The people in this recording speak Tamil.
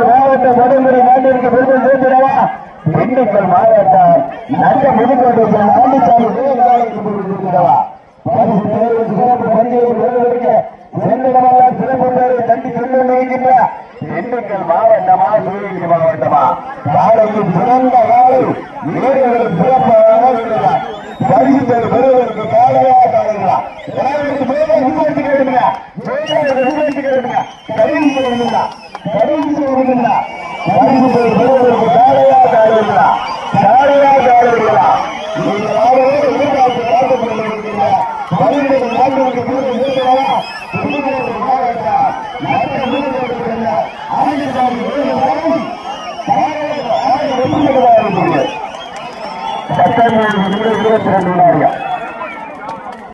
மாவட்ட முதன்முறை நாட்டிற்கு பெருமை சேர்க்கிறவா திண்டுக்கல் மாவட்டம் நல்ல முதுகோட்டை பாண்டிச்சாமி இருக்கிறவா தட்டி சொல்லுகின்ற திண்டுக்கல் மாவட்டமா சிவகங்கை மாவட்டமா காலையில் சிறந்த காலை வீரர்கள் சிறப்பாக பரிசு பெறுவதற்கு காலையா காலைங்களா கேளுங்க பரிசு பெறுவதற்கு காலையா காலைங்களா காலையா காலைங்களா நீங்கள் ஆளுநர் எதிர்பார்த்து பார்த்துக் கொண்டிருக்கின்ற 17 நாட்களுக்கு சட்டம் 22 வினாடியா